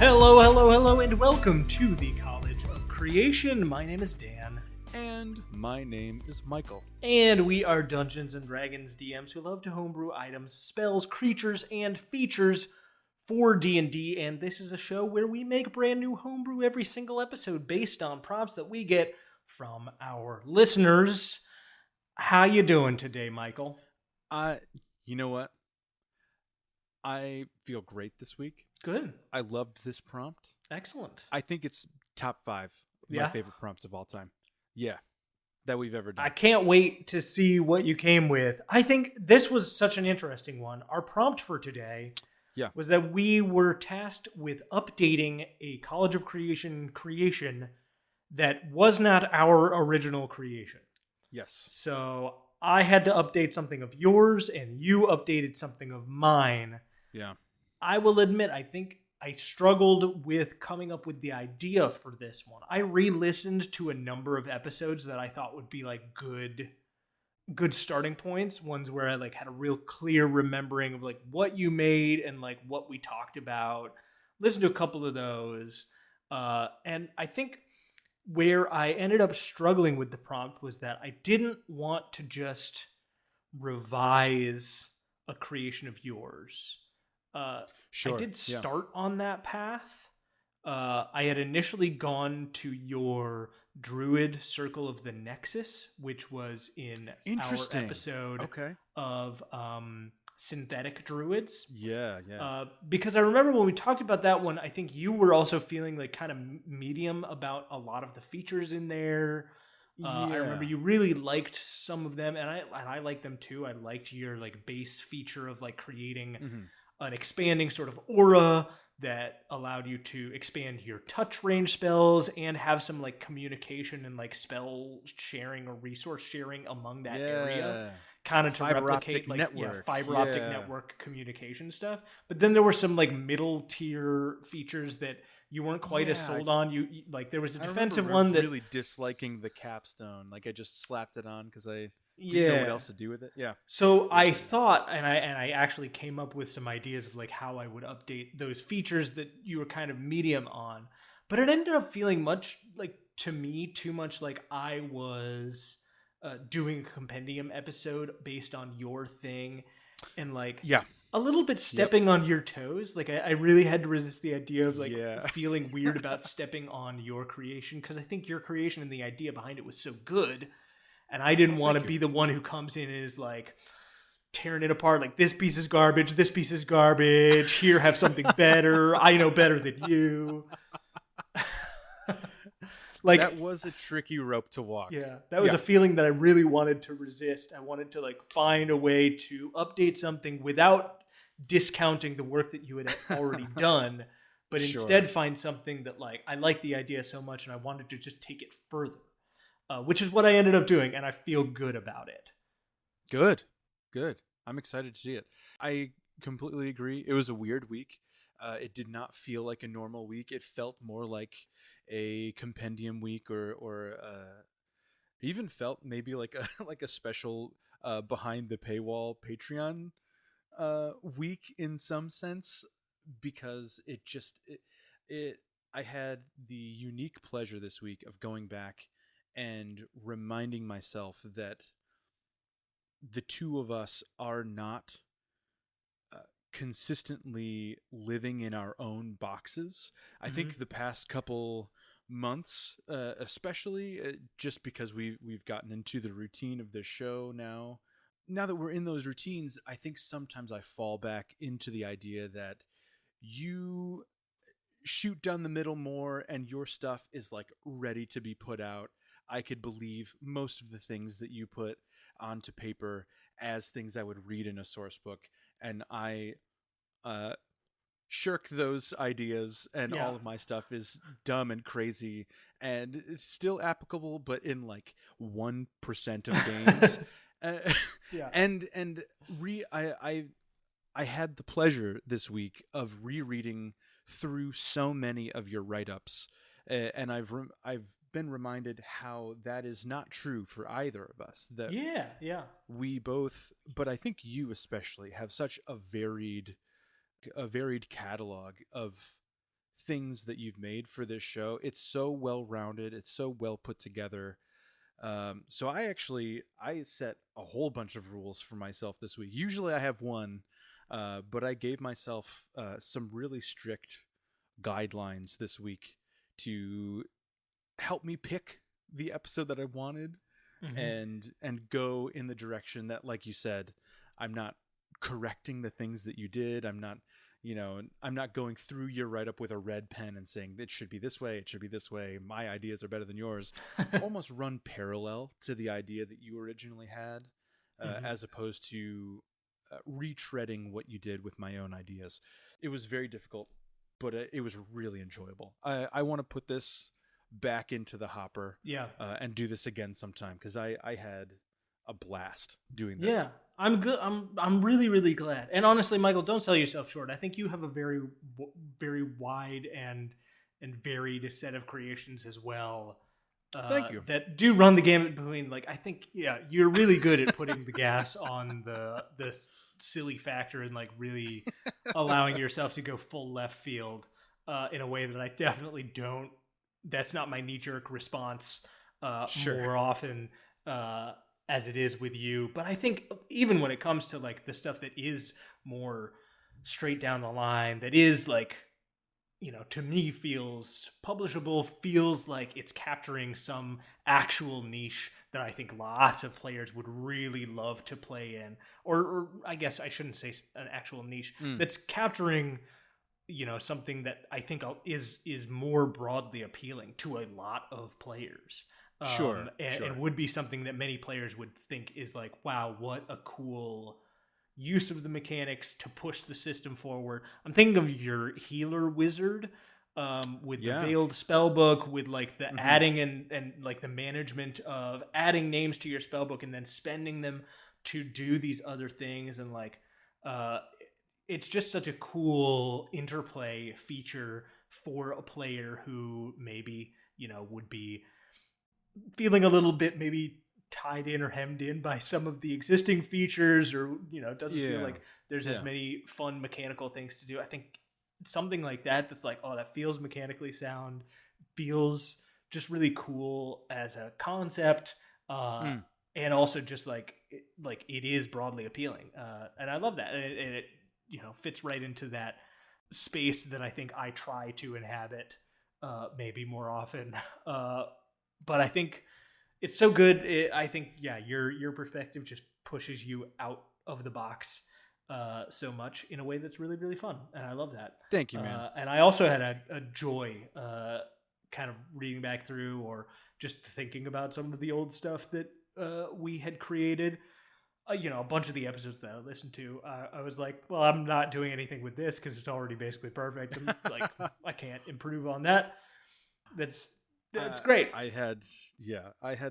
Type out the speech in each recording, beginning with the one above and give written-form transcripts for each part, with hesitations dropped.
Hello, hello, hello, and welcome to the College of Creation. My name is Dan. And my name is Michael. And we are Dungeons & Dragons DMs who love to homebrew items, spells, creatures, and features for D&D. And this is a show where we make brand new homebrew every single episode based on prompts that we get from our listeners. How you doing today, Michael? You know what? I feel great this week. Good. I loved this prompt. Excellent. I think it's top 5 of my favorite prompts of all time. Yeah, that we've ever done. I can't wait to see what you came with. I think this was such an interesting one. Our prompt for today was that we were tasked with updating a College of creation that was not our original creation. Yes. So I had to update something of yours, and you updated something of mine. Yeah. I will admit, I think I struggled with coming up with the idea for this one. I re-listened to a number of episodes that I thought would be like good starting points, ones where I like had a real clear remembering of like what you made and like what we talked about. Listened to a couple of those. And I think where I ended up struggling with the prompt was that I didn't want to just revise a creation of yours. Sure. I did start on that path. I had initially gone to your Druid Circle of the Nexus, which was in our episode of synthetic druids. Yeah. Because I remember when we talked about that one, I think you were also feeling like kind of medium about a lot of the features in there. I remember you really liked some of them, and I liked them too. I liked your like base feature of like creating an expanding sort of aura that allowed you to expand your touch range spells and have some like communication and like spell sharing or resource sharing among that area, kind of to replicate like fiber optic network communication stuff. But then there were some like middle tier features that you weren't quite as sold on. You like there was a defensive one that really disliking the capstone. Like I just slapped it on because I didn't know what else to do with it. Yeah. So I thought, and I actually came up with some ideas of like how I would update those features that you were kind of medium on, but it ended up feeling much like to me too much like I was doing a compendium episode based on your thing, and like a little bit stepping on your toes. Like I really had to resist the idea of like feeling weird about stepping on your creation, because I think your creation and the idea behind it was so good. And I didn't want to be the one who comes in and is like tearing it apart. Like, this piece is garbage. This piece is garbage. Here, have something better. I know better than you. Like, that was a tricky rope to walk. Yeah, that was a feeling that I really wanted to resist. I wanted to like find a way to update something without discounting the work that you had already done, but instead find something that like I liked the idea so much and I wanted to just take it further. Which is what I ended up doing, and I feel good about it. Good. I'm excited to see it. I completely agree. It was a weird week. It did not feel like a normal week. It felt more like a compendium week, or even felt maybe like a special behind the paywall Patreon week in some sense, because I had the unique pleasure this week of going back and reminding myself that the two of us are not consistently living in our own boxes. I think the past couple months, especially just because we've gotten into the routine of this show now that we're in those routines, I think sometimes I fall back into the idea that you shoot down the middle more and your stuff is like ready to be put out. I could believe most of the things that you put onto paper as things I would read in a source book, and I shirk those ideas, and all of my stuff is dumb and crazy and it's still applicable, but in like 1% of games. I had the pleasure this week of rereading through so many of your write-ups, and I've been reminded how that is not true for either of us. That we both, but I think you especially, have such a varied catalog of things that you've made for this show. It's so well rounded. It's so well put together. So I set a whole bunch of rules for myself this week. Usually I have one, but I gave myself some really strict guidelines this week to help me pick the episode that I wanted, and go in the direction that, like you said, I'm not correcting the things that you did. I'm not going through your write-up with a red pen and saying it should be this way, it should be this way, my ideas are better than yours. Almost run parallel to the idea that you originally had, as opposed to retreading what you did with my own ideas. It was very difficult, but it was really enjoyable. I want to put this back into the hopper, and do this again sometime, because I had a blast doing this. Yeah, I'm good. I'm really, really glad. And honestly, Michael, don't sell yourself short. I think you have a very, very wide and varied set of creations as well. Thank you. That do run the gamut between, like, I think, you're really good at putting the gas on the silly factor and like really allowing yourself to go full left field in a way that I definitely don't. That's not my knee-jerk response more often as it is with you. But I think even when it comes to like the stuff that is more straight down the line, that is like, to me feels publishable, feels like it's capturing some actual niche that I think lots of players would really love to play in. Or I guess I shouldn't say an actual niche, that's capturing something that I think is more broadly appealing to a lot of players. Sure. And would be something that many players would think is like, wow, what a cool use of the mechanics to push the system forward. I'm thinking of your healer wizard, with the veiled spellbook, with like the adding and like the management of adding names to your spellbook and then spending them to do these other things. And like, it's just such a cool interplay feature for a player who maybe, would be feeling a little bit maybe tied in or hemmed in by some of the existing features, or, doesn't feel like there's as many fun mechanical things to do. I think something like that's like, oh, that feels mechanically sound, feels just really cool as a concept. And also just like it is broadly appealing. And I love that. And it fits right into that space that I think I try to inhabit maybe more often. But I think it's so good. I think, your perspective just pushes you out of the box so much in a way that's really, really fun. And I love that. Thank you, man. And I also had a joy kind of reading back through or just thinking about some of the old stuff that we had created. A bunch of the episodes that I listened to, I was like, well, I'm not doing anything with this because it's already basically perfect. And like, I can't improve on that. That's great. I had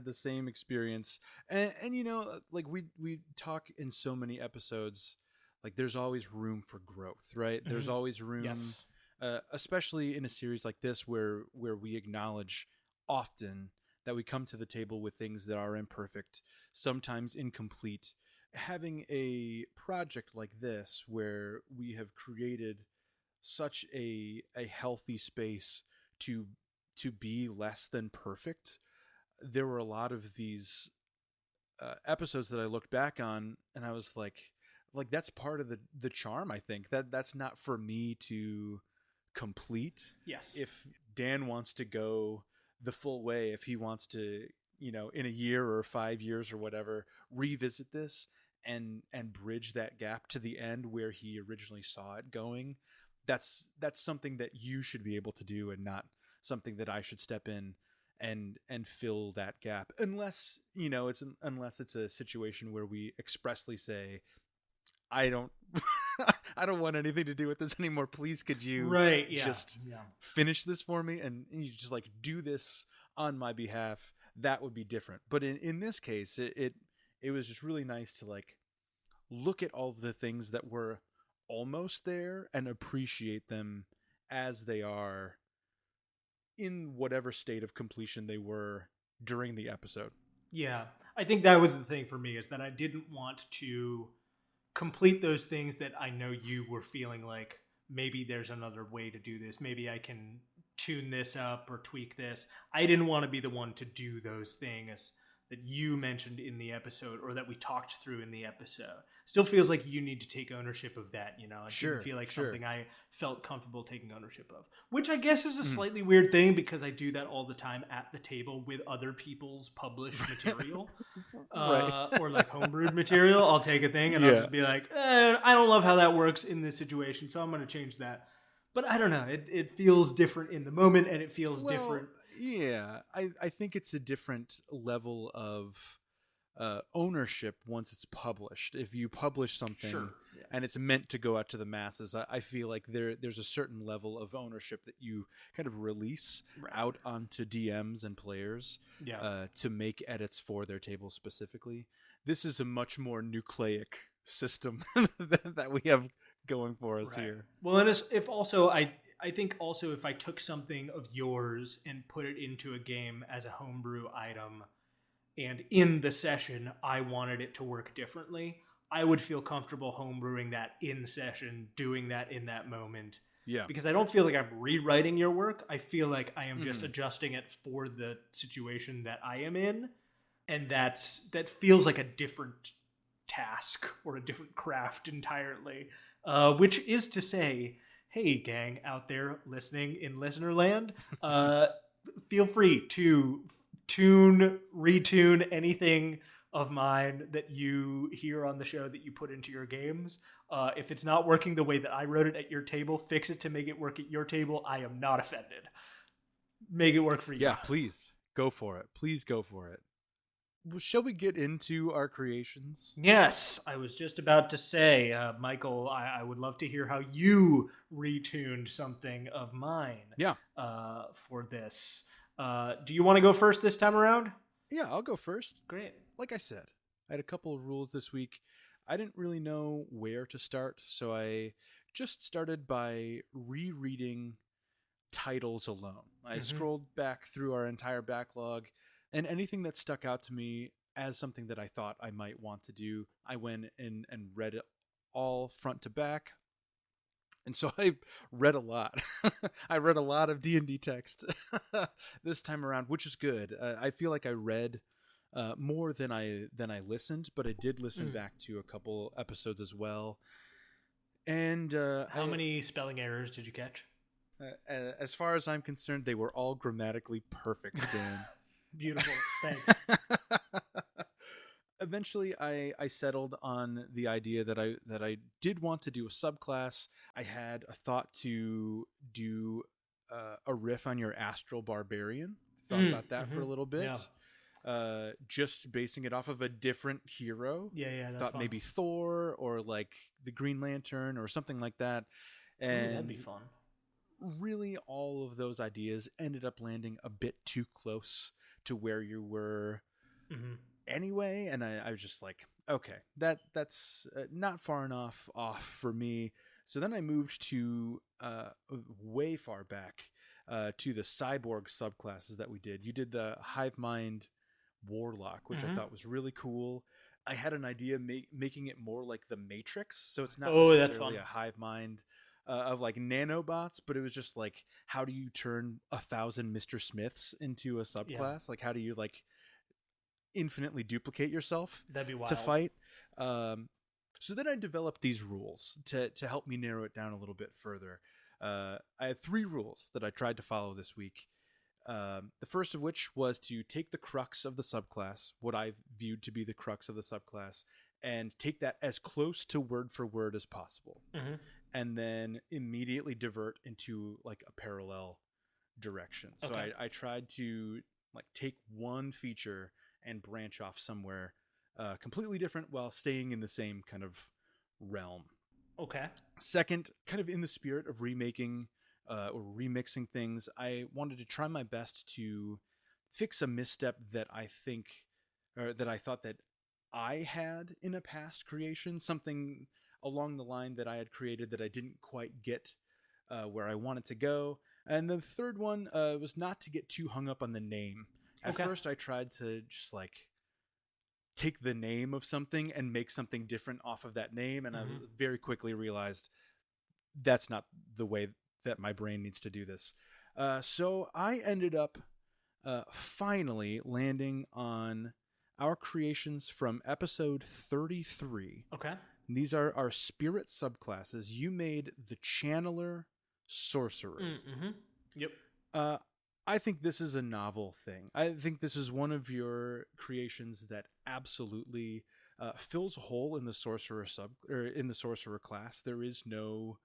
the same experience. And like we talk in so many episodes, like there's always room for growth, right? There's always room, especially in a series like this where we acknowledge often that we come to the table with things that are imperfect, sometimes incomplete. Having a project like this where we have created such a healthy space to be less than perfect, there were a lot of these episodes that I looked back on and I was like that's part of the charm. I think that's not for me to complete. Yes. If Dan wants to go the full way, if he wants to, in a year or 5 years or whatever, revisit this and bridge that gap to the end where he originally saw it going, that's something that you should be able to do, and not something that I should step in and fill that gap, unless it's a situation where we expressly say, I don't want anything to do with this anymore. Please, could you just finish this for me? And you just like do this on my behalf. That would be different. But in this case, it was just really nice to like look at all of the things that were almost there and appreciate them as they are in whatever state of completion they were during the episode. Yeah. I think that was the thing for me, is that I didn't want to complete those things that I know you were feeling like maybe there's another way to do this. Maybe I can tune this up or tweak this. I didn't want to be the one to do those things that you mentioned in the episode or that we talked through in the episode. Still feels like you need to take ownership of that, you know? It didn't feel like something I felt comfortable taking ownership of, which I guess is a slightly weird thing because I do that all the time at the table with other people's published material. Or like homebrewed material. I'll take a thing and I'll just be like, I don't love how that works in this situation, so I'm going to change that. But I don't know. It feels different in the moment, and it feels different. Yeah, I think it's a different level of ownership once it's published. If you publish something and it's meant to go out to the masses, I feel like there's a certain level of ownership that you kind of release out onto DMs and players to make edits for their table specifically. This is a much more nucleic system that we have going for us here. Well, and if also I think also if I took something of yours and put it into a game as a homebrew item, and in the session I wanted it to work differently, I would feel comfortable homebrewing that in session, doing that in that moment. Yeah. Because I don't feel like I'm rewriting your work. I feel like I am just adjusting it for the situation that I am in. And that feels like a different task or a different craft entirely. Which is to say, hey, gang out there listening in listener land, feel free to retune anything of mine that you hear on the show that you put into your games. If it's not working the way that I wrote it at your table, fix it to make it work at your table. I am not offended. Make it work for you. Yeah, please go for it. Please go for it. Well, shall we get into our creations? Yes, I was just about to say, Michael, I would love to hear how you retuned something of mine for this. Do you want to go first this time around? Yeah, I'll go first. Great. Like I said, I had a couple of rules this week. I didn't really know where to start, so I just started by rereading titles alone. I scrolled back through our entire backlog, and anything that stuck out to me as something that I thought I might want to do, I went in and read it all front to back. And so I read a lot. I read a lot of D&D text this time around, which is good. I feel like I read more than I listened, but I did listen back to a couple episodes as well. And how many spelling errors did you catch? As far as I'm concerned, they were all grammatically perfect, Dan. Beautiful. Thanks. Eventually, I settled on the idea that I did want to do a subclass. I had a thought to do a riff on your Astral Barbarian. Thought about that for a little bit. Yeah. Just basing it off of a different hero. Yeah, that's thought fun. Maybe Thor or like the Green Lantern or something like that. And that'd be fun. Really, all of those ideas ended up landing a bit too close to where you were anyway, and I was just like, okay, that's not far enough off for me. So then I moved to way far back to the cyborg subclasses that we did. You did the Hive Mind Warlock, which I thought was really cool. I had an idea making it more like the Matrix, so it's not necessarily a hive mind of like nanobots, but it was just like, how do you turn 1,000 Mr. Smiths into a subclass? Like, how do you like infinitely duplicate yourself to fight? So then I developed these rules to help me narrow it down a little bit further. I had 3 rules that I tried to follow this week. The first of which was to take the crux of the subclass, what I viewed to be the crux of the subclass, and take that as close to word for word as possible. And then immediately divert into like a parallel direction. So I tried to like take one feature and branch off somewhere completely different while staying in the same kind of realm. Okay. Second, kind of in the spirit of remaking or remixing things, I wanted to try my best to fix a misstep that I thought that I had in a past creation, something along the line that I had created that I didn't quite get where I wanted to go. And the third one was not to get too hung up on the name. At first, I tried to just like take the name of something and make something different off of that name, and I very quickly realized that's not the way that my brain needs to do this. So I ended up finally landing on our creations from episode 33. Okay. And these are our spirit subclasses. You made the Channeler Sorcerer. Mm-hmm. Yep. I think this is a novel thing. I think this is one of your creations that absolutely fills a hole in the sorcerer class. There is no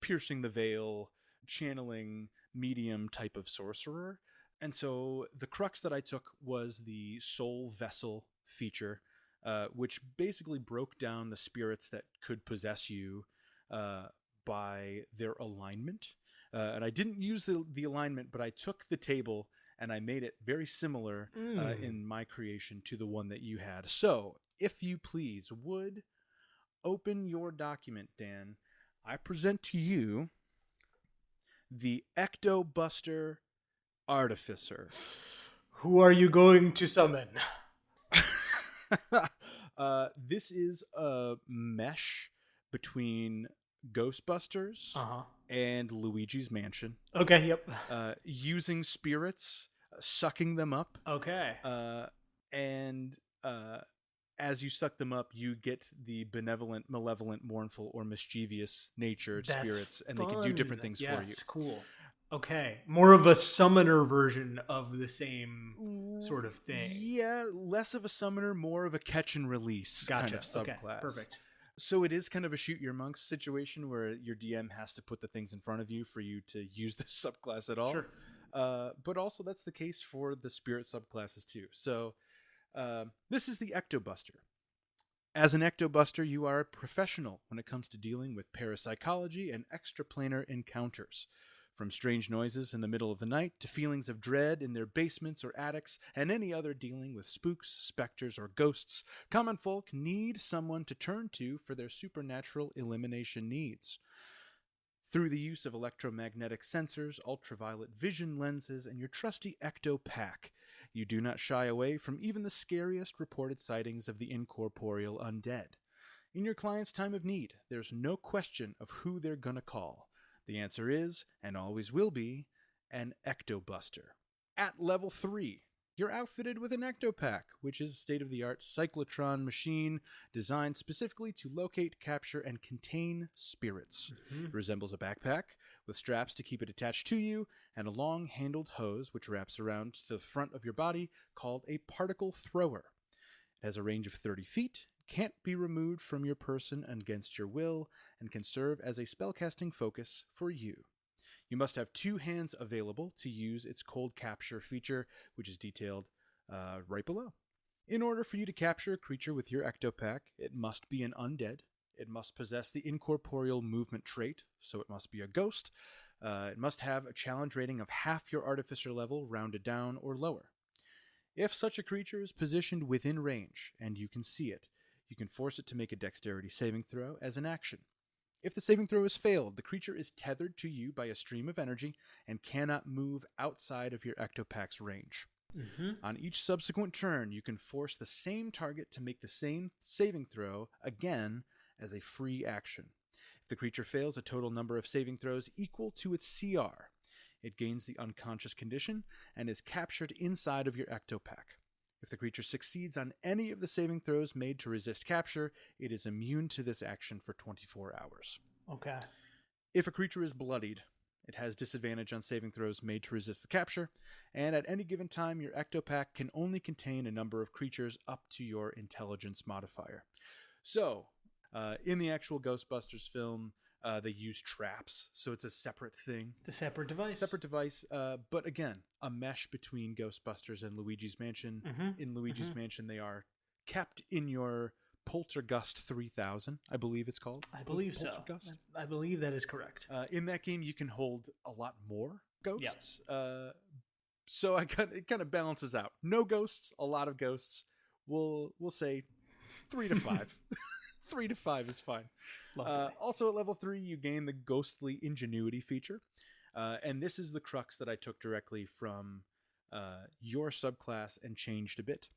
piercing the veil, channeling medium type of sorcerer. And so the crux that I took was the soul vessel feature, which basically broke down the spirits that could possess you by their alignment. And I didn't use the alignment, but I took the table and I made it very similar in my creation to the one that you had. So, if you please would open your document, Dan, I present to you the Ectobuster Artificer. Who are you going to summon? This is a mesh between Ghostbusters and Luigi's Mansion. Okay, yep. Using spirits, sucking them up. Okay. And as you suck them up, you get the benevolent, malevolent, mournful, or mischievous natured spirits, and fun. They can do different things for you. Yes, cool. Okay, more of a summoner version of the same sort of thing. Yeah, less of a summoner, more of a catch and release kind of subclass. Okay, perfect. So it is kind of a shoot your monks situation where your DM has to put the things in front of you for you to use this subclass at all. Sure. But also that's the case for the spirit subclasses too. So this is the Ectobuster. As an Ectobuster, you are a professional when it comes to dealing with parapsychology and extraplanar encounters. From strange noises in the middle of the night to feelings of dread in their basements or attics and any other dealing with spooks, specters, or ghosts, common folk need someone to turn to for their supernatural elimination needs. Through the use of electromagnetic sensors, ultraviolet vision lenses, and your trusty Ecto Pack, you do not shy away from even the scariest reported sightings of the incorporeal undead. In your client's time of need, there's no question of who they're gonna call. The answer is, and always will be, an Ectobuster. At level 3, you're outfitted with an Ectopack, which is a state-of-the-art cyclotron machine designed specifically to locate, capture, and contain spirits. It resembles a backpack with straps to keep it attached to you and a long-handled hose which wraps around the front of your body called a particle thrower. It has a range of 30 feet, can't be removed from your person against your will, and can serve as a spellcasting focus for you. You must have 2 hands available to use its cold capture feature, which is detailed right below. In order for you to capture a creature with your Ectopack, it must be an undead. It must possess the incorporeal movement trait, so it must be a ghost. It must have a challenge rating of half your artificer level, rounded down or lower. If such a creature is positioned within range, and you can see it, you can force it to make a dexterity saving throw as an action. If the saving throw is failed, the creature is tethered to you by a stream of energy and cannot move outside of your Ectopack's range. On each subsequent turn, you can force the same target to make the same saving throw again as a free action. If the creature fails a total number of saving throws equal to its CR, it gains the unconscious condition and is captured inside of your Ectopack. If the creature succeeds on any of the saving throws made to resist capture, it is immune to this action for 24 hours. Okay. If a creature is bloodied, it has disadvantage on saving throws made to resist the capture, and at any given time, your Ectopack can only contain a number of creatures up to your intelligence modifier. So, in the actual Ghostbusters film, they use traps, so it's a separate thing. It's a separate device. But again, a mesh between Ghostbusters and Luigi's Mansion. In Luigi's Mansion, they are kept in your Poltergust 3000, I believe it's called. I believe so. I believe that is correct. In that game, you can hold a lot more ghosts. Yep. So it kind of balances out. No ghosts, a lot of ghosts. We'll say 3 to 5. 3 to 5 is fine. Also at level 3, you gain the Ghostly Ingenuity feature. And this is the crux that I took directly from your subclass and changed a bit.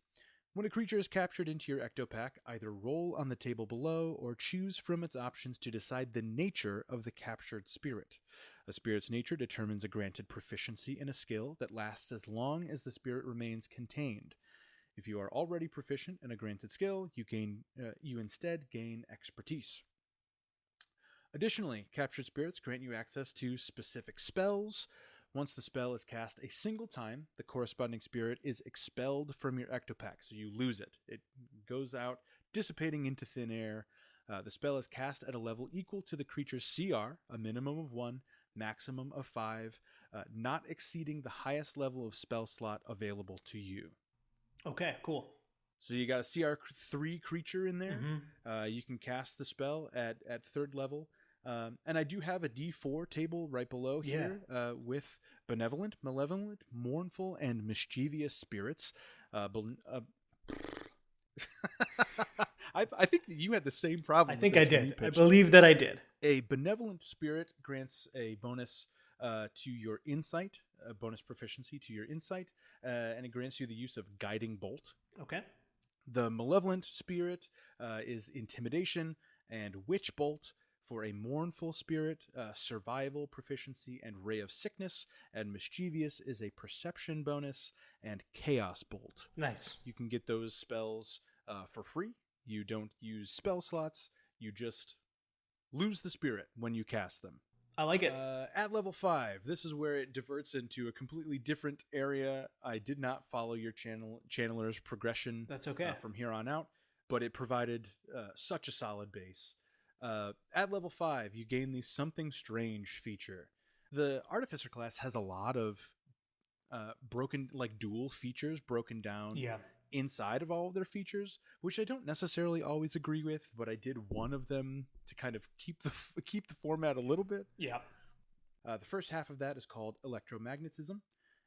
When a creature is captured into your ectopack, either roll on the table below or choose from its options to decide the nature of the captured spirit. A spirit's nature determines a granted proficiency in a skill that lasts as long as the spirit remains contained. If you are already proficient in a granted skill, you instead gain expertise. Additionally, captured spirits grant you access to specific spells. Once the spell is cast a single time, the corresponding spirit is expelled from your ectopack, so you lose it. It goes out, dissipating into thin air. The spell is cast at a level equal to the creature's CR, a minimum of 1, maximum of 5, not exceeding the highest level of spell slot available to you. Okay, cool. So you got a CR3 creature in there. Mm-hmm. You can cast the spell at 3rd level. And I do have a D4 table right below here with benevolent, malevolent, mournful, and mischievous spirits. I think that you had the same problem. I think I did. I believe that I did. A benevolent spirit grants a bonus to your insight, a bonus proficiency to your insight, and it grants you the use of guiding bolt. Okay. The malevolent spirit is intimidation and witch bolt. For a mournful spirit, survival proficiency and ray of sickness, and mischievous is a perception bonus and chaos bolt. Nice. You can get those spells for free. You don't use spell slots. You just lose the spirit when you cast them. I like it. At level 5, this is where it diverts into a completely different area. I did not follow your channeler's progression. That's okay. From here on out, but it provided such a solid base. At level 5, you gain the Something Strange feature. The Artificer class has a lot of dual features broken down inside of all of their features, which I don't necessarily always agree with, but I did one of them to kind of keep the format a little bit. Yeah. The first half of that is called Electromagnetism.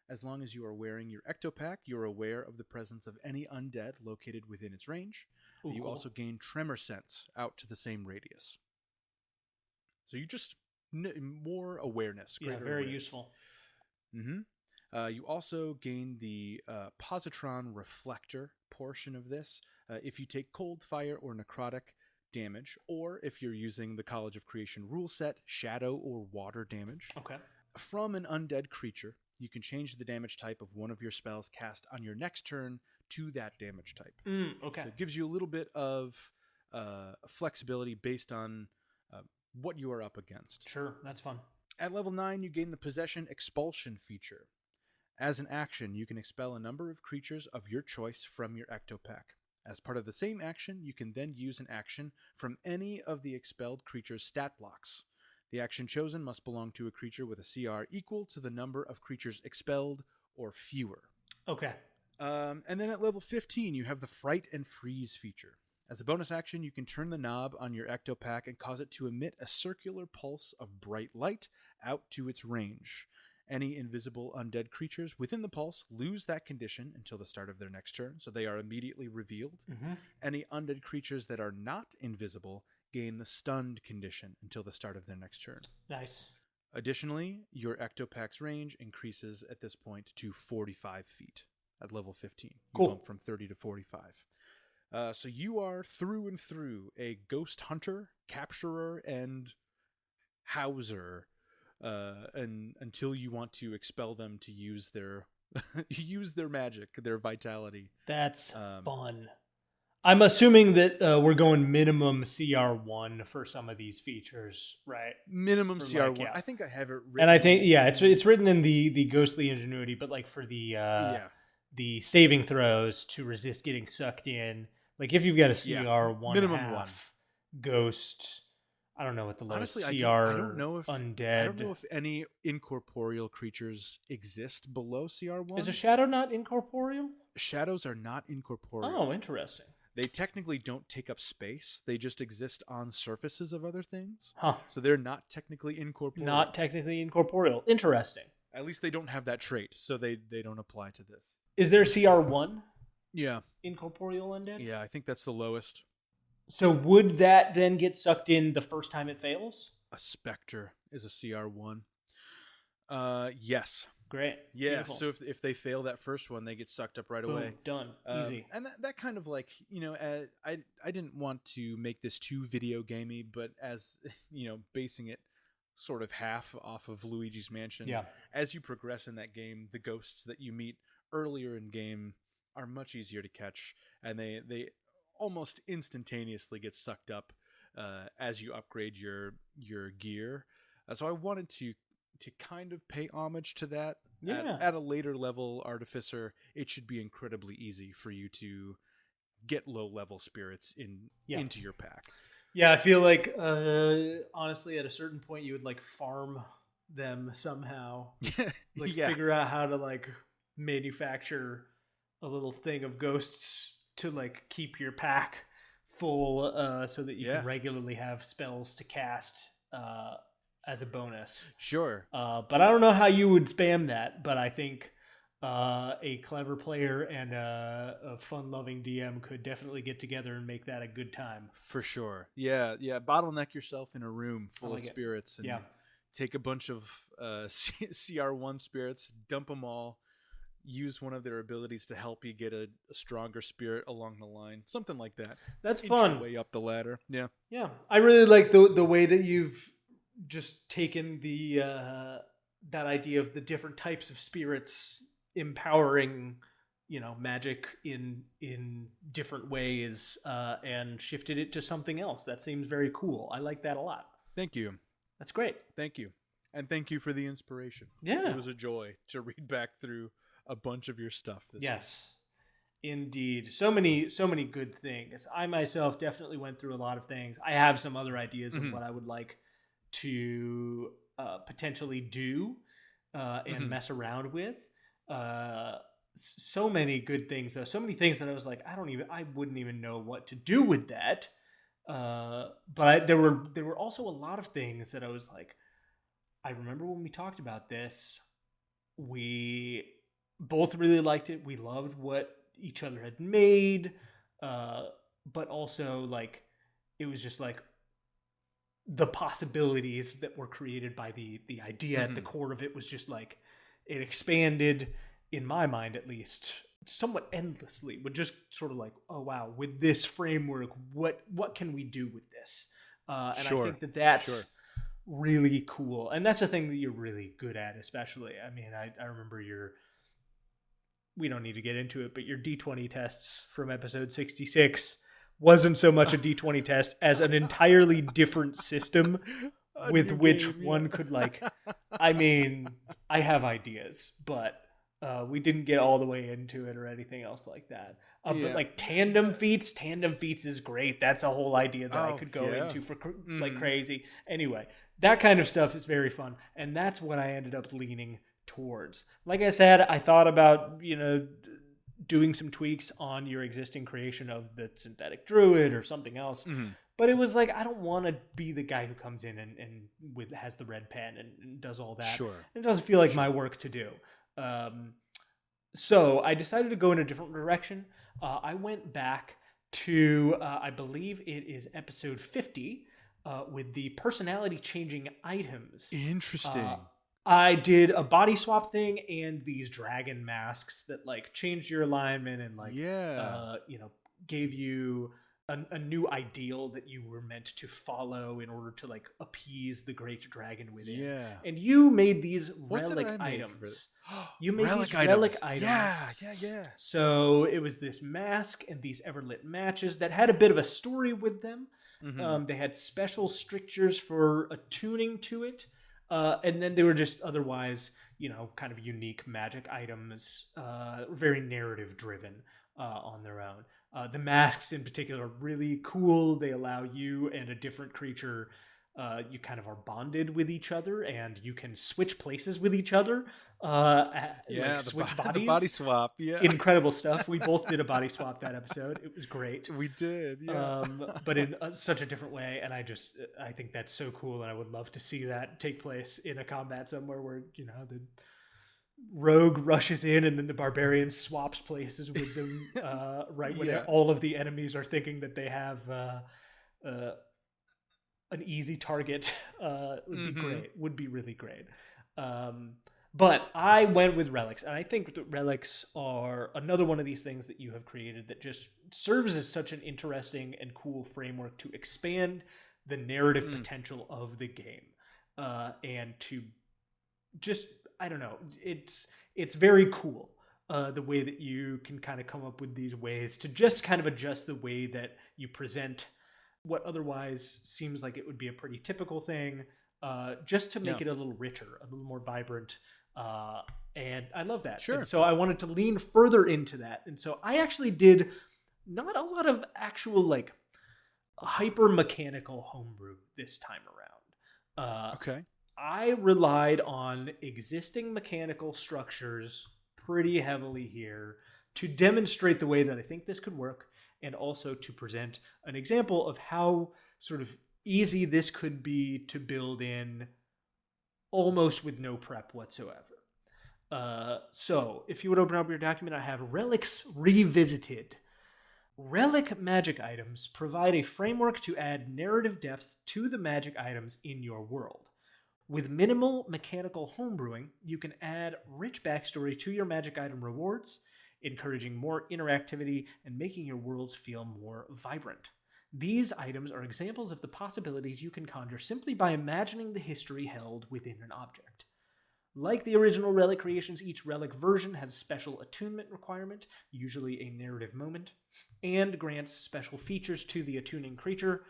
As long as you are wearing your ectopack, you're aware of the presence of any undead located within its range. Ooh, you cool. also gain tremor sense out to the same radius. So you just more awareness. Yeah, very awareness. useful. Mm-hmm. You also gain the positron reflector portion of this. If you take cold, fire, or necrotic damage, or if you're using the College of Creation rule set, shadow or water damage, from an undead creature, you can change the damage type of one of your spells cast on your next turn to that damage type. Okay. So it gives you a little bit of flexibility based on what you are up against. Sure, that's fun. At level 9, you gain the Possession Expulsion feature. As an action, you can expel a number of creatures of your choice from your ectopack. As part of the same action, you can then use an action from any of the expelled creature's stat blocks. The action chosen must belong to a creature with a CR equal to the number of creatures expelled or fewer. Okay. And then at level 15, you have the Fright and Freeze feature. As a bonus action, you can turn the knob on your ectopack and cause it to emit a circular pulse of bright light out to its range. Any invisible undead creatures within the pulse lose that condition until the start of their next turn, so they are immediately revealed. Mm-hmm. Any undead creatures that are not invisible gain the stunned condition until the start of their next turn. Nice. Additionally, your ectopack's range increases at this point to 45 feet at level 15. You bump from 30 to 45. So you are through and through a ghost hunter, capturer, and houser, and until you want to expel them to use their use their magic, their vitality. That's fun. I'm assuming that we're going minimum CR1 for some of these features, right? Minimum for CR1. I think I have it written. And I think, it's written in the Ghostly Ingenuity, but like for the saving throws to resist getting sucked in, like if you've got a CR1 minimum half ghost, I don't know what the lowest Honestly, CR I don't know if undead. I don't know if any incorporeal creatures exist below CR1. Is a shadow not incorporeal? Shadows are not incorporeal. Oh, interesting. They technically don't take up space. They just exist on surfaces of other things. Huh. So they're not technically incorporeal. Not technically incorporeal. Interesting. At least they don't have that trait, so they don't apply to this. Is there CR1? Yeah. Incorporeal undead? Yeah, I think that's the lowest. So would that then get sucked in the first time it fails? A specter is a CR1. Yes. Great. Yeah, Beautiful. so if they fail that first one, they get sucked up right Boom. away. Done. Easy. And that kind of like, I didn't want to make this too video gamey, but as basing it sort of half off of Luigi's Mansion. Yeah. As you progress in that game, the ghosts that you meet earlier in game are much easier to catch, and they almost instantaneously get sucked up as you upgrade your gear. So I wanted to kind of pay homage to that. Yeah. At a later level Artificer, it should be incredibly easy for you to get low level spirits into your pack. Yeah, I feel like honestly, at a certain point, you would like farm them somehow, like figure out how to like manufacture a little thing of ghosts to like keep your pack full, so that you can regularly have spells to cast as a bonus. Sure. But I don't know how you would spam that, but I think a clever player and a fun-loving DM could definitely get together and make that a good time. For sure. Yeah. Bottleneck yourself in a room full of spirits and take a bunch of CR1 spirits, dump them all, use one of their abilities to help you get a stronger spirit along the line. Something like that. That's Inch fun. your way up the ladder. Yeah. Yeah. I really like the way that you've just taken the that idea of the different types of spirits empowering magic in different ways, and shifted it to something else. That seems very cool. I like that a lot. Thank you. That's great. Thank you. And thank you for the inspiration. Yeah. It was a joy to read back through a bunch of your stuff this week. Indeed. So many good things. I myself definitely went through a lot of things. I have some other ideas of what I would like to potentially do and mess around with. So many good things though. So many things that I was like, I wouldn't even know what to do with that. But there were also a lot of things that I was like, I remember when we talked about this, we both really liked it. We loved what each other had made, but also like it was just like the possibilities that were created by the idea at the core of it was just like it expanded, in my mind at least, somewhat endlessly. Would just sort of like, oh wow, with this framework, what can we do with this? And I think that's really cool, and that's a thing that you're really good at. Especially, I mean, I remember we don't need to get into it, but your D20 tests from episode 66 wasn't so much a D20 test as an entirely different system with which one could like, I mean, I have ideas, but we didn't get all the way into it or anything else like that. But like tandem feats is great. That's a whole idea that I could go into for like crazy. Anyway, that kind of stuff is very fun. And that's what I ended up leaning towards. Like I said, I thought about, doing some tweaks on your existing creation of the synthetic druid or something else. But it was like, I don't want to be the guy who comes in and has the red pen and does all that. Sure. It doesn't feel like my work to do. So I decided to go in a different direction. I went back to, I believe it is episode 50, with the personality changing items. Interesting. I did a body swap thing and these dragon masks that like changed your alignment and like, gave you a new ideal that you were meant to follow in order to like appease the great dragon within. Yeah. And you made these What relic did I make items. You made relic these relic items. items. Yeah. So it was this mask and these everlit matches that had a bit of a story with them. They had special strictures for attuning to it. And then they were just otherwise, kind of unique magic items, very narrative driven on their own. The masks in particular are really cool. They allow you and a different creature, you kind of are bonded with each other and you can switch places with each other. Switch bodies. The body swap. Yeah. Incredible stuff. We both did a body swap that episode. It was great. We did. Yeah. But in such a different way. And I think that's so cool. And I would love to see that take place in a combat somewhere where, the rogue rushes in and then the barbarian swaps places with them when all of the enemies are thinking that they have an easy target. Would be great. Would be really great. But I went with relics, and I think that relics are another one of these things that you have created that just serves as such an interesting and cool framework to expand the narrative potential of the game, and to just, I don't know, it's very cool, the way that you can kind of come up with these ways to just kind of adjust the way that you present what otherwise seems like it would be a pretty typical thing, just to make it a little richer, a little more vibrant. And I love that. Sure. And so I wanted to lean further into that. And so I actually did not a lot of actual like hyper mechanical homebrew this time around. Okay. I relied on existing mechanical structures pretty heavily here to demonstrate the way that I think this could work, and also to present an example of how sort of easy this could be to build in almost with no prep whatsoever. So if you would open up your document, I have Relics Revisited. Relic magic items provide a framework to add narrative depth to the magic items in your world. With minimal mechanical homebrewing, you can add rich backstory to your magic item rewards, encouraging more interactivity and making your worlds feel more vibrant. These items are examples of the possibilities you can conjure simply by imagining the history held within an object. Like the original Relic creations, each Relic version has a special attunement requirement, usually a narrative moment, and grants special features to the attuning creature.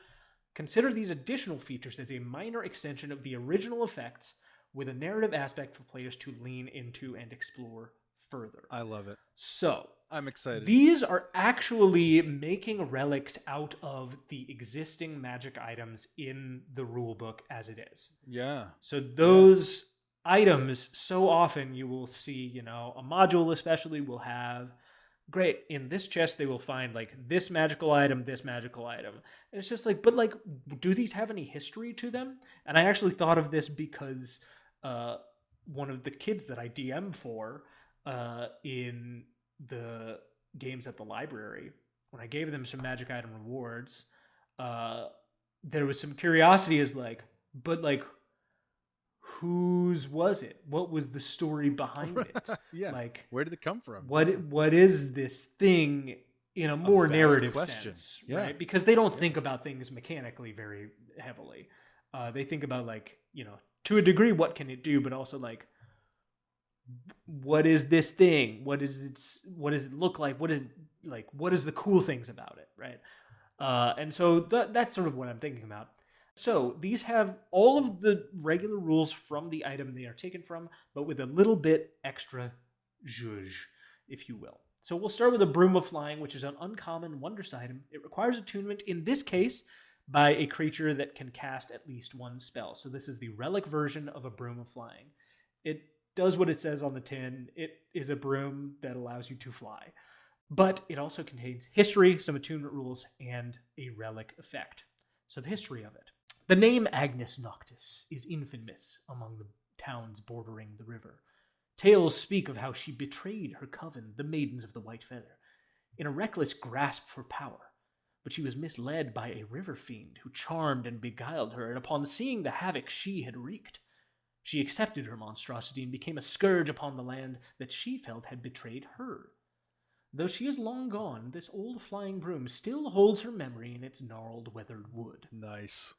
Consider these additional features as a minor extension of the original effects, with a narrative aspect for players to lean into and explore further. I love it. So, I'm excited. these are actually making relics out of the existing magic items in the rulebook as it is. Yeah. So those items, so often you will see, a module especially will have, great, in this chest they will find like this magical item. And it's just like, but like, do these have any history to them? And I actually thought of this because one of the kids that I DM for in the games at the library, when I gave them some magic item rewards, there was some curiosity as like, but like, whose was it? What was the story behind it? Yeah. Like, where did it come from? What is this thing in a more narrative question. sense? Yeah. Right? Because they don't think about things mechanically very heavily. They think about like, to a degree, what can it do, but also like, what is this thing? What does it look like? What is the cool things about it? Right. And so that's sort of what I'm thinking about. So these have all of the regular rules from the item they are taken from, but with a little bit extra zhuzh, if you will. So we'll start with a Broom of Flying, which is an uncommon wondrous item. It requires attunement, in this case, by a creature that can cast at least one spell. So this is the relic version of a Broom of Flying. It does what it says on the tin. It is a broom that allows you to fly. But it also contains history, some attunement rules, and a relic effect. So the history of it. The name Agnes Noctis is infamous among the towns bordering the river. Tales speak of how she betrayed her coven, the Maidens of the White Feather, in a reckless grasp for power. But she was misled by a river fiend who charmed and beguiled her, and upon seeing the havoc she had wreaked, she accepted her monstrosity and became a scourge upon the land that she felt had betrayed her. Though she is long gone, this old flying broom still holds her memory in its gnarled, weathered wood. Nice.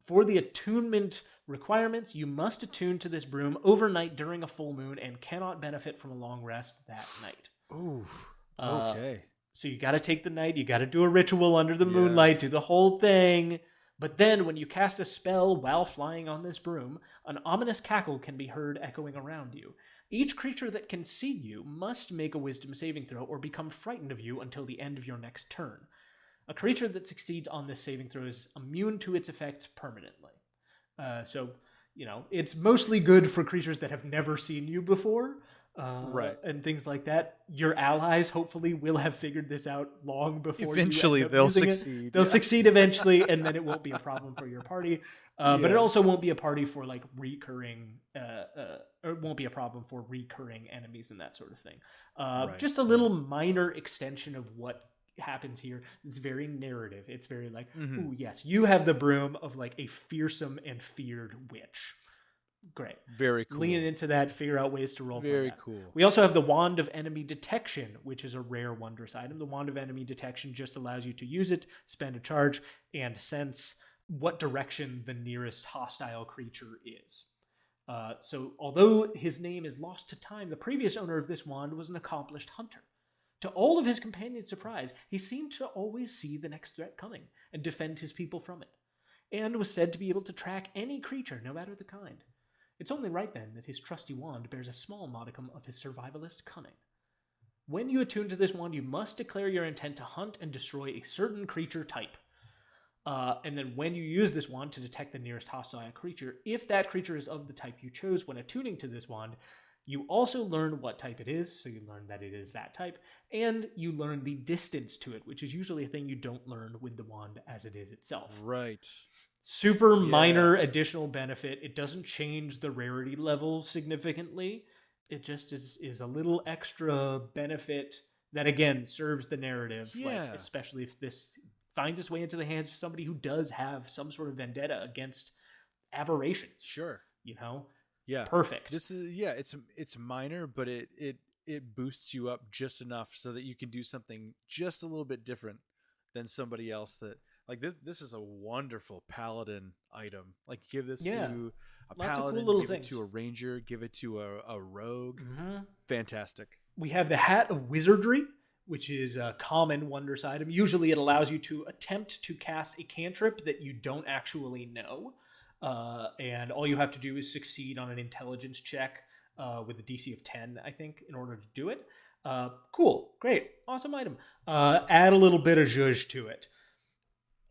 For the attunement requirements, you must attune to this broom overnight during a full moon and cannot benefit from a long rest that night. Ooh, okay. So you got to take the night, you got to do a ritual under the moonlight, do the whole thing. But then when you cast a spell while flying on this broom, an ominous cackle can be heard echoing around you. Each creature that can see you must make a wisdom saving throw or become frightened of you until the end of your next turn. A creature that succeeds on this saving throw is immune to its effects permanently. So, it's mostly good for creatures that have never seen you before, right, and things like that. Your allies hopefully will have figured this out long before. Eventually, they'll succeed. They'll succeed eventually, and then it won't be a problem for your party. But it also won't be a party for like recurring, or it won't be a problem for recurring enemies and that sort of thing. Just a little minor extension of what happens here. It's very narrative. It's very like, ooh, yes, you have the broom of like a fearsome and feared witch. Great. Very cool. Lean into that, figure out ways to roleplay Very that. cool. We also have the Wand of Enemy Detection, which is a rare wondrous item. The Wand of Enemy Detection just allows you to use it, spend a charge, and sense what direction the nearest hostile creature is. So although his name is lost to time, the previous owner of this wand was an accomplished hunter. To all of his companions' surprise, he seemed to always see the next threat coming and defend his people from it, and was said to be able to track any creature, no matter the kind. It's only right then that his trusty wand bears a small modicum of his survivalist cunning. When you attune to this wand, you must declare your intent to hunt and destroy a certain creature type. And then when you use this wand to detect the nearest hostile creature, if that creature is of the type you chose when attuning to this wand, you also learn what type it is, so you learn that it is that type, and you learn the distance to it, which is usually a thing you don't learn with the wand as it is itself. Right. Super minor additional benefit. It doesn't change the rarity level significantly. It just is a little extra benefit that, again, serves the narrative, like, especially if this finds its way into the hands of somebody who does have some sort of vendetta against aberrations. Sure. You know? Yeah. Perfect. This is it's minor, but it boosts you up just enough so that you can do something just a little bit different than somebody else. That like this is a wonderful paladin item. Like give this to a paladin, cool give things. it to a ranger, give it to a rogue. Mm-hmm. Fantastic. We have the Hat of Wizardry, which is a common wondrous item. Usually it allows you to attempt to cast a cantrip that you don't actually know. And all you have to do is succeed on an intelligence check with a DC of 10, I think, in order to do it. Cool. Great. Awesome item. Add a little bit of zhuzh to it.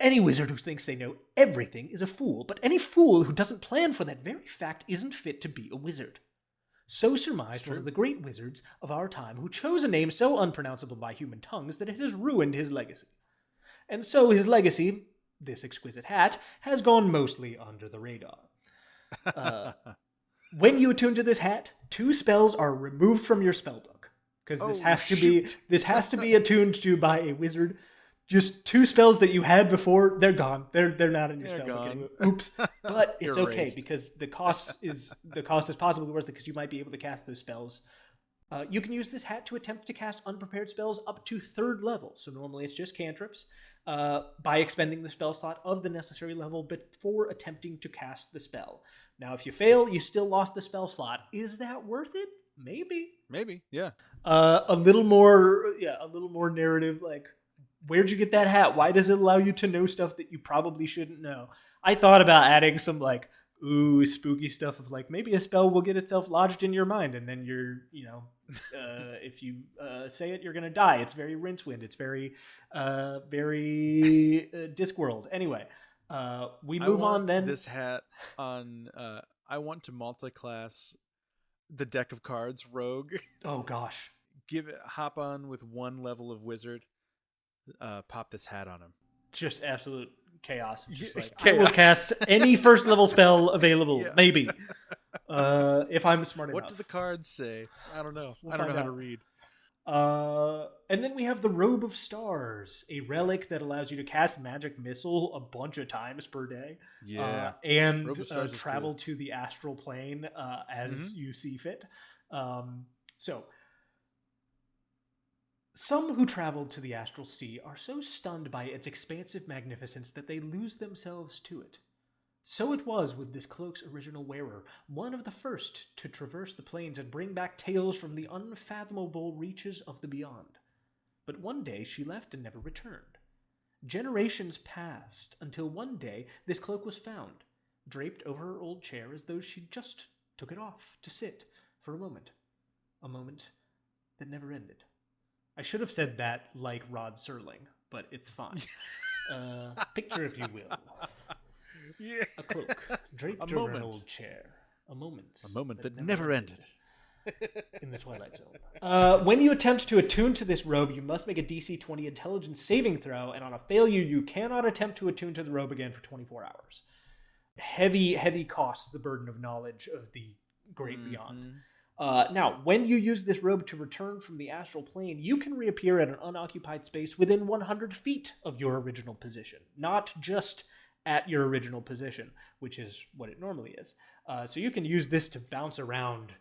Any wizard who thinks they know everything is a fool, but any fool who doesn't plan for that very fact isn't fit to be a wizard. So surmised one of the great wizards of our time, who chose a name so unpronounceable by human tongues that it has ruined his legacy. And so his legacy, this exquisite hat, has gone mostly under the radar. When you attune to this hat, 2 spells are removed from your spellbook, because this has to be attuned to by a wizard. Just 2 spells that you had before, they're gone. They're not in your spellbook anymore. Oops. But it's okay because the cost is possibly worth it, because you might be able to cast those spells. You can use this hat to attempt to cast unprepared spells up to 3rd level. So normally it's just cantrips. By expending the spell slot of the necessary level before attempting to cast the spell. Now, if you fail, you still lost the spell slot. Is that worth it? Maybe, yeah. A little more narrative. Like, where'd you get that hat? Why does it allow you to know stuff that you probably shouldn't know? I thought about adding some like spooky stuff of like maybe a spell will get itself lodged in your mind, and then you're if you say it, you're gonna die. It's very Rincewind. It's very Discworld. Anyway, we move on then. This hat on. I want to multi-class the deck of cards rogue. Oh gosh. Hop on with 1 level of wizard. Pop this hat on him. Just absolute chaos. Just like, chaos. I will cast any 1st level spell available. Yeah. Maybe. If I'm smart enough. What do the cards say? I don't know. I don't know how to read. And then we have the Robe of Stars, a relic that allows you to cast magic missile a bunch of times per day. Yeah. And travel to the astral plane as you see fit. So some who travel to the astral sea are so stunned by its expansive magnificence that they lose themselves to it. So it was with this cloak's original wearer, one of the first to traverse the plains and bring back tales from the unfathomable reaches of the beyond. But one day she left and never returned. Generations passed until one day this cloak was found, draped over her old chair as though she just took it off to sit for a moment that never ended. I should have said that like Rod Serling, but it's fine. Picture, if you will. Yeah. A cloak draped over an old chair. A moment that never ended. In the Twilight Zone. When you attempt to attune to this robe, you must make a DC 20 intelligence saving throw, and on a failure, you cannot attempt to attune to the robe again for 24 hours. Heavy costs the burden of knowledge of the great beyond. Now, when you use this robe to return from the astral plane, you can reappear at an unoccupied space within 100 feet of your original position. Not just at your original position, which is what it normally is. So you can use this to bounce around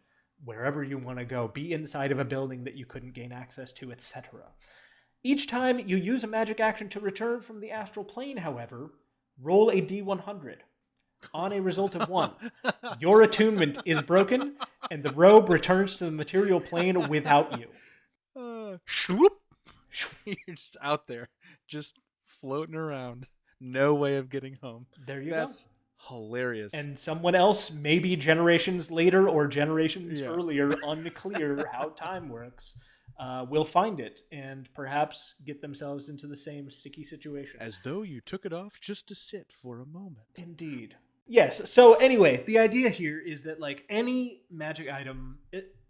wherever you want to go, be inside of a building that you couldn't gain access to, etc. Each time you use a magic action to return from the astral plane, however, roll a d100. On a result of 1, your attunement is broken, and the robe returns to the material plane without you. Shloop! You're just out there, just floating around. No way of getting home. There you That's go. hilarious. And someone else, maybe generations later or generations earlier, unclear how time works, will find it and perhaps get themselves into the same sticky situation. As though you took it off just to sit for a moment. Indeed. Yes. So anyway, the idea here is that like any magic item,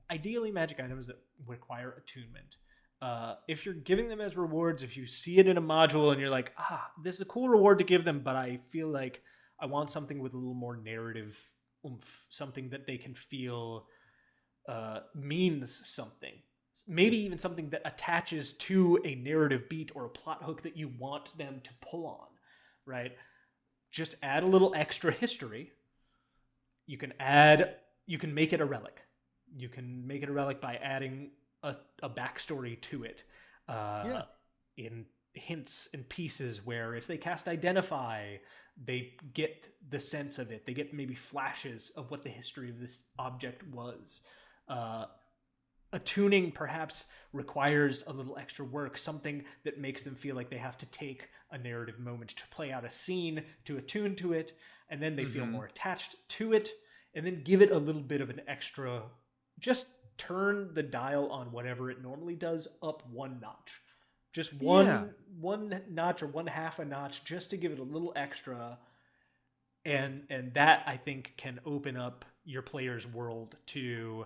ideally magic items that require attunement, if you're giving them as rewards, if you see it in a module and you're like, this is a cool reward to give them, but I feel like I want something with a little more narrative oomph, something that they can feel means something. Maybe even something that attaches to a narrative beat or a plot hook that you want them to pull on, right? Just add a little extra history. You can make it a relic. You can make it a relic by adding a backstory to it in hints and pieces where if they cast Identify, they get the sense of it. They get maybe flashes of what the history of this object was. Attuning perhaps requires a little extra work, something that makes them feel like they have to take a narrative moment to play out a scene, to attune to it, and then they feel more attached to it, and then give it a little bit of an extra, just turn the dial on whatever it normally does up one notch. Just one notch or one half a notch just to give it a little extra. And that, I think, can open up your player's world to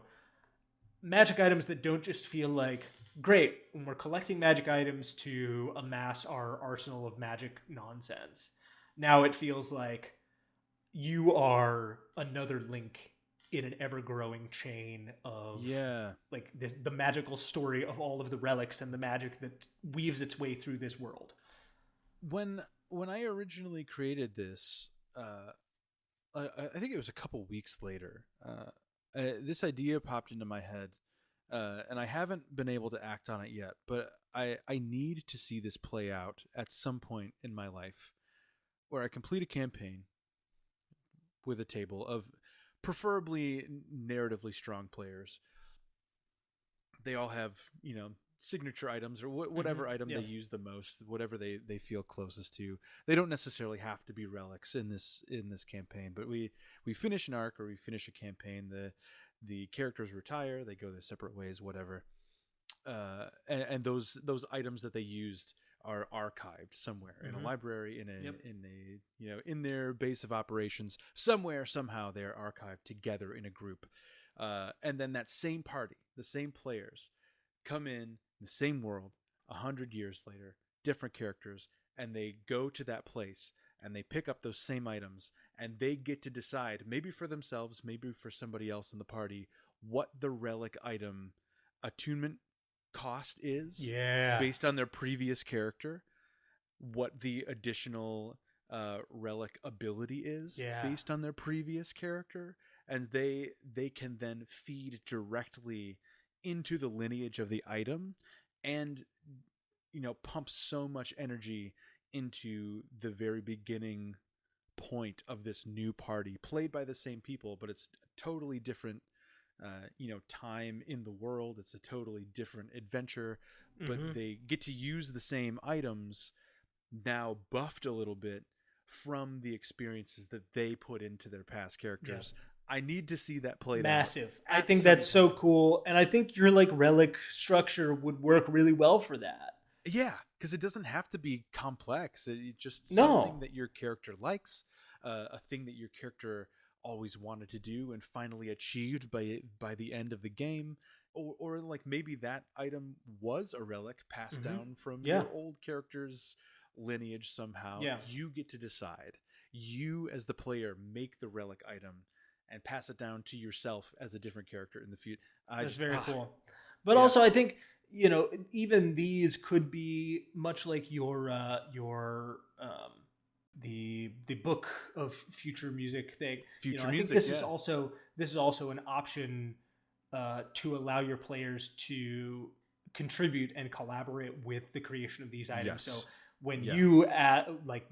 magic items that don't just feel like, great, when we're collecting magic items to amass our arsenal of magic nonsense. Now it feels like you are another link in an ever-growing chain of like the magical story of all of the relics and the magic that weaves its way through this world. When I originally created this, I think it was a couple weeks later, this idea popped into my head, and I haven't been able to act on it yet, but I need to see this play out at some point in my life where I complete a campaign with a table of preferably narratively strong players. They all have, signature items or whatever item they use the most, whatever they feel closest to. They don't necessarily have to be relics in this campaign, but we finish an arc or we finish a campaign, the characters retire, they go their separate ways, whatever. And those items that they used are archived somewhere in a library, in their base of operations, somewhere, somehow they're archived together in a group. And then that same party, the same players, come in the same world 100 years later, different characters, and they go to that place and they pick up those same items and they get to decide, maybe for themselves, maybe for somebody else in the party, what the relic item attunement cost is based on their previous character, what the additional relic ability is based on their previous character, and they can then feed directly into the lineage of the item and pump so much energy into the very beginning point of this new party played by the same people, but it's totally different time in the world. It's a totally different adventure, but they get to use the same items now buffed a little bit from the experiences that they put into their past characters. I need to see that played massive out. I think that's so cool, and I think your like relic structure would work really well for that. Yeah, because it doesn't have to be complex. It's just something that your character likes, a thing that your character always wanted to do and finally achieved by the end of the game, or like maybe that item was a relic passed down from your old character's lineage somehow. You get to decide. You as the player make the relic item and pass it down to yourself as a different character in the future. That's very cool. But also I think even these could be much like your the book of future music thing. Future I think music, this yeah. is also an option to allow your players to contribute and collaborate with the creation of these items. So Yes. when Yeah. you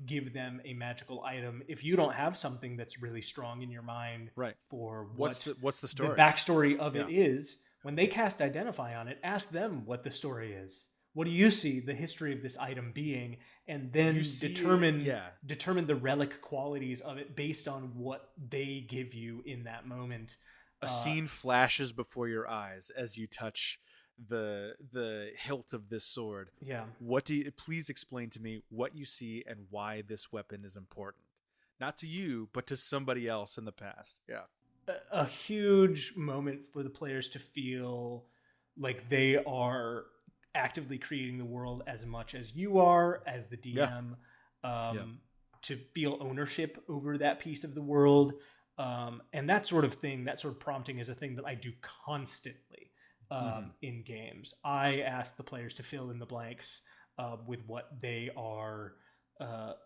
give them a magical item, if you don't have something that's really strong in your mind Right. for What's the the story? backstory of Yeah. it is, when they cast Identify on it, ask them what the story is. What do you see the history of this item being, and You then see, yeah. determine the relic qualities of it based on what they give you in that moment. A scene flashes before your eyes as you touch the hilt of this sword. Yeah. Please explain to me what you see and why this weapon is important? Not to you, but to somebody else in the past. Yeah. A huge moment for the players to feel like they are actively creating the world as much as you are as the Yeah. DM, Yeah. to feel ownership over that piece of the world. And that sort of thing, that sort of prompting is a thing that I do constantly in games. I ask the players to fill in the blanks with what they are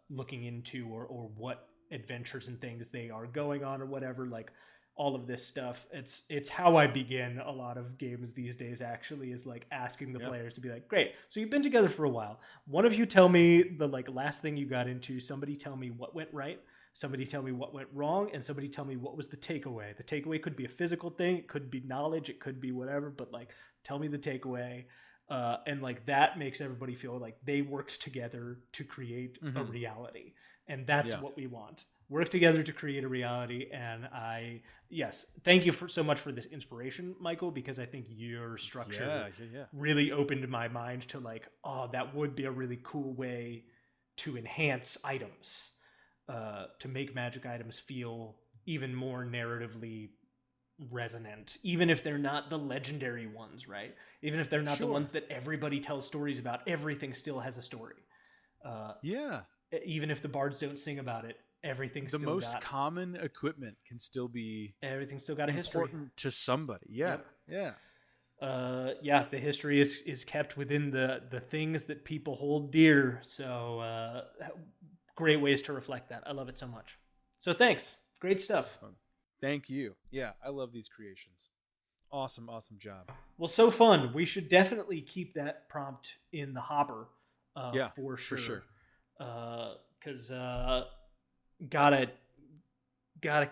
looking into, or what adventures and things they are going on, or whatever. Like, all of this stuff, it's how I begin a lot of games these days, actually, is like asking the Yeah. players to be like, great, so you've been together for a while, one of you tell me the last thing you got into, somebody tell me what went right, somebody tell me what went wrong, and somebody tell me what was the takeaway. The takeaway could be a physical thing, it could be knowledge, it could be whatever, but like, tell me the takeaway. And like, that makes everybody feel like they worked together to create a reality, and that's Yeah. what we want. Work together to create a reality. And yes, thank you so much for this inspiration, Michael, because I think your structure Yeah. really opened my mind to like, oh, that would be a really cool way to enhance items, to make magic items feel even more narratively resonant, even if they're not the legendary ones, right? Even if they're not the Sure. ones that everybody tells stories about, everything still has a story. Yeah. Even if the bards don't sing about it, everything's The still most got common equipment can still be everything's still got a history. important to somebody. Yeah. Yep. Yeah. The history is kept within the things that people hold dear. So great ways to reflect that. I love it so much. So thanks. Great stuff. Thank you. Yeah, I love these creations. Awesome job. Well, so fun. We should definitely keep that prompt in the hopper. Yeah, for sure. for sure. Because gotta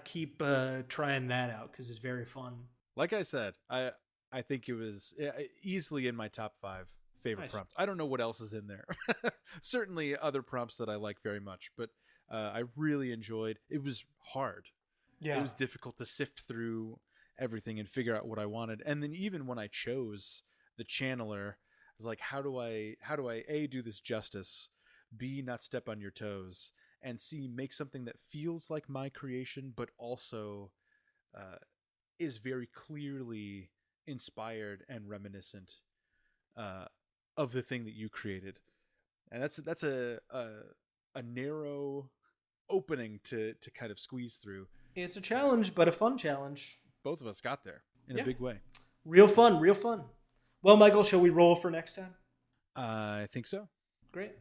keep trying that out, because it's very fun. Like I said, I think it was easily in my top 5 favorite Nice. prompts. I don't know what else is in there. Certainly other prompts that I like very much, but I really enjoyed. It was hard. Yeah. It was difficult to sift through everything and figure out what I wanted. And then even when I chose the channeler, I was like, how do I A, do this justice, B, not step on your toes, and C, make something that feels like my creation, but also is very clearly inspired and reminiscent of the thing that you created. And that's a narrow opening to kind of squeeze through. It's a challenge, but a fun challenge. Both of us got there in a big way. Real fun. Well, Michael, shall we roll for next time? I think so. Great.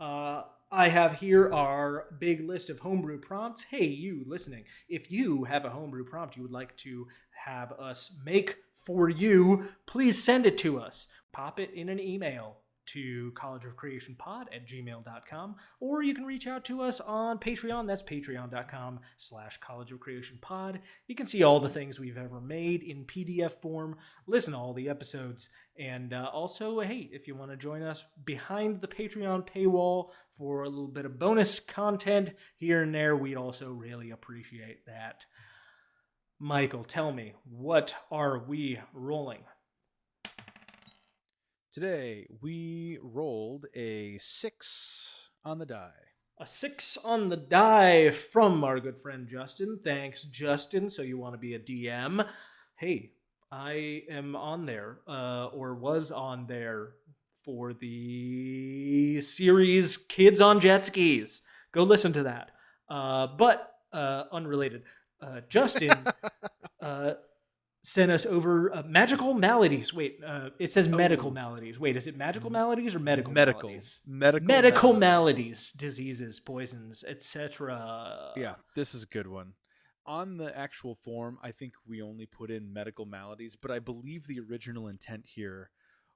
I have here our big list of homebrew prompts. Hey, you listening, if you have a homebrew prompt you would like to have us make for you, please send it to us. Pop it in an email to collegeofcreationpod@gmail.com, or you can reach out to us on Patreon. That's patreon.com/collegeofcreationpod. You can see all the things we've ever made in PDF form, listen to all the episodes, and also, hey, if you want to join us behind the Patreon paywall for a little bit of bonus content here and there, we'd also really appreciate that. Michael, tell me, what are we rolling? Today, we rolled a 6 on the die. A 6 on the die from our good friend Justin. Thanks, Justin. So you want to be a DM? Hey, I am on there, or was on there, for the series Kids on Jet Skis. Go listen to that. But unrelated. Justin sent us over magical maladies. Wait, it says medical Oh, maladies. Wait, is it magical maladies or medical medical, maladies? medical Medical maladies. maladies, diseases, poisons, etc. Yeah, this is a good one. On the actual form, I think we only put in medical maladies, but I believe the original intent here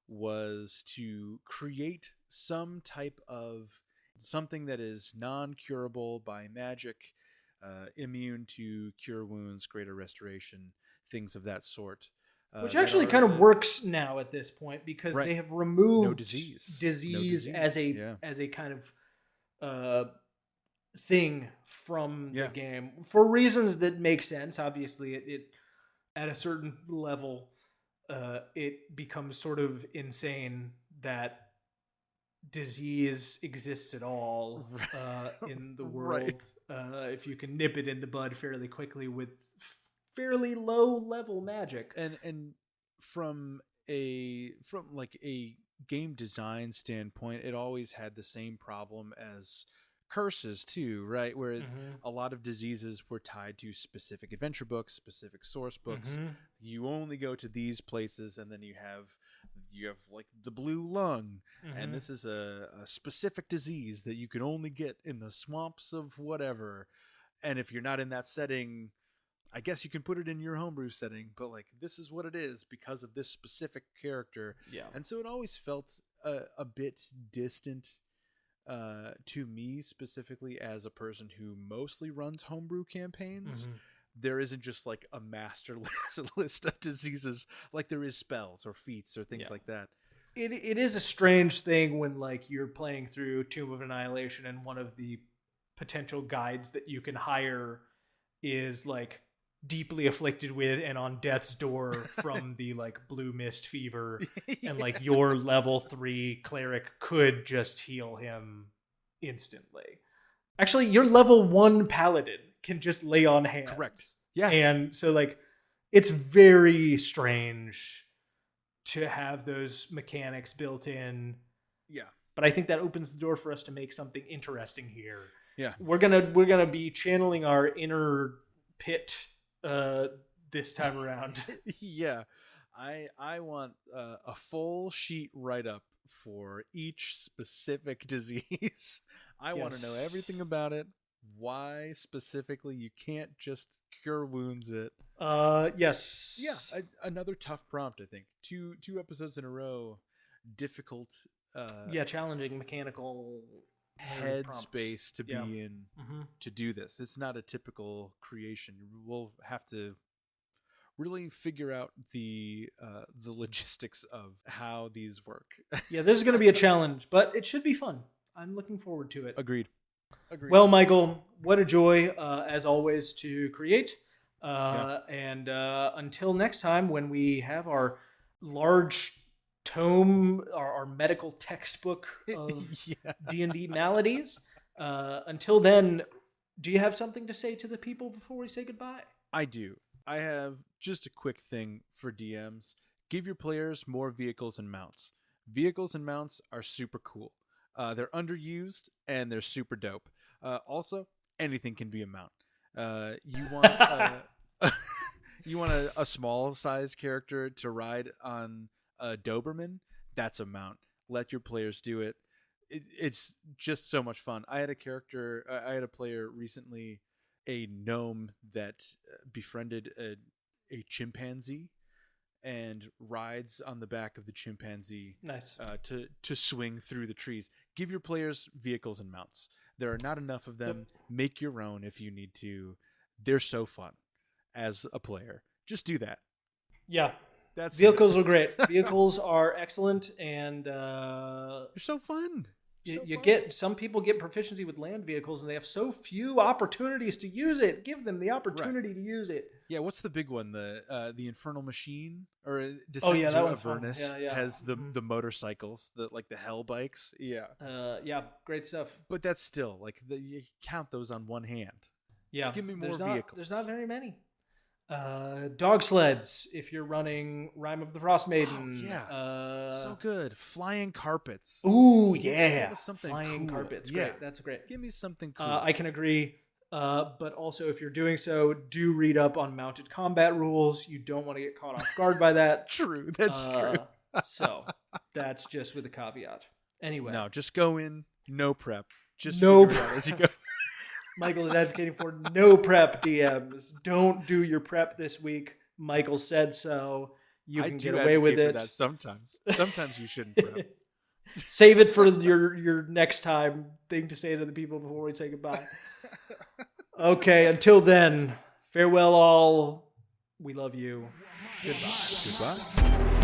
was to create some type of something that is non-curable by magic, immune to cure wounds, greater restoration, things of that sort. Which That actually are kind of works now at this point because right. they have No removed disease. No disease disease. Yeah. as a kind of thing from the Yeah. game for reasons that make sense. Obviously, it at a certain level, it becomes sort of insane that disease exists at all in the Right. world. If you can nip it in the bud fairly quickly with fairly low level magic. And from like a game design standpoint, it always had the same problem as curses too, right? Where Mm-hmm. a lot of diseases were tied to specific adventure books, specific source books. Mm-hmm. You only go to these places, and then you have like the blue lung, and Mm-hmm. this is a specific disease that you can only get in the swamps of whatever. And if you're not in that setting, I guess you can put it in your homebrew setting, but like this is what it is because of this specific character. Yeah. And so it always felt a bit distant to me specifically as a person who mostly runs homebrew campaigns. Mm-hmm. There isn't just like a master list of diseases like there is spells or feats or things Yeah. like that. It is a strange thing when like you're playing through Tomb of Annihilation and one of the potential guides that you can hire is like deeply afflicted with and on death's door from the like blue mist fever and like your level 3 cleric could just heal him instantly. Actually, your level 1 paladin can just lay on hands. Correct. Yeah. And so like it's very strange to have those mechanics built in. Yeah. But I think that opens the door for us to make something interesting here. Yeah. We're gonna be channeling our inner pit this time around. Yeah. I want a full sheet write up for each specific disease. I want to know everything about it. Why specifically you can't just cure wounds it. Yes. Yeah, another tough prompt. I think two episodes in a row, difficult. Challenging mechanical headspace to be in mm-hmm. to do this. It's not a typical creation. We'll have to really figure out the logistics of how these work. Yeah, this is going to be a challenge, but it should be fun. I'm looking forward to it. Agreed. Well, Michael, what a joy, as always, to create. And until next time, when we have our large tome, our medical textbook of D&D maladies, until then, do you have something to say to the people before we say goodbye? I do. I have just a quick thing for DMs. Give your players more vehicles and mounts. Vehicles and mounts are super cool. They're underused and they're super dope. Also, anything can be a mount. You want you want a small size character to ride on a Doberman? That's a mount. Let your players do it. It's just so much fun. I had a player recently, a gnome that befriended a chimpanzee and rides on the back of the chimpanzee. Nice. To swing through the trees. Give your players vehicles and mounts. There are not enough of them. Yep. Make your own if you need to. They're so fun as a player. Just do that. Yeah. Vehicles are great. Vehicles are excellent, and they're so fun. Some people get proficiency with land vehicles and they have so few opportunities to use it. Give them the opportunity to use it. Yeah, what's the big one? The Infernal Machine or Descent to Avernus has the motorcycles, the hell bikes. Yeah. Great stuff. But that's still you count those on one hand. Yeah. Give me more vehicles. There's not very many. Dog sleds if you're running Rime of the Frost Maiden. Oh, yeah. So good. Flying carpets. Ooh, yeah. Something Flying cool. carpets. Yeah. Great. That's great. Give me something cool. I can agree. But also, if you're doing so, do read up on mounted combat rules. You don't want to get caught off guard by that. True, that's true. So that's just with a caveat. Anyway, No, just go in, no prep. Just No figure it out as you go. Michael is advocating for no prep DMs. Don't do your prep this week. Michael said so. You can get away with it. That sometimes you shouldn't prep. Save it for your next time thing to say to the people before we say goodbye. Okay, until then, farewell all. We love you. Goodbye. Goodbye.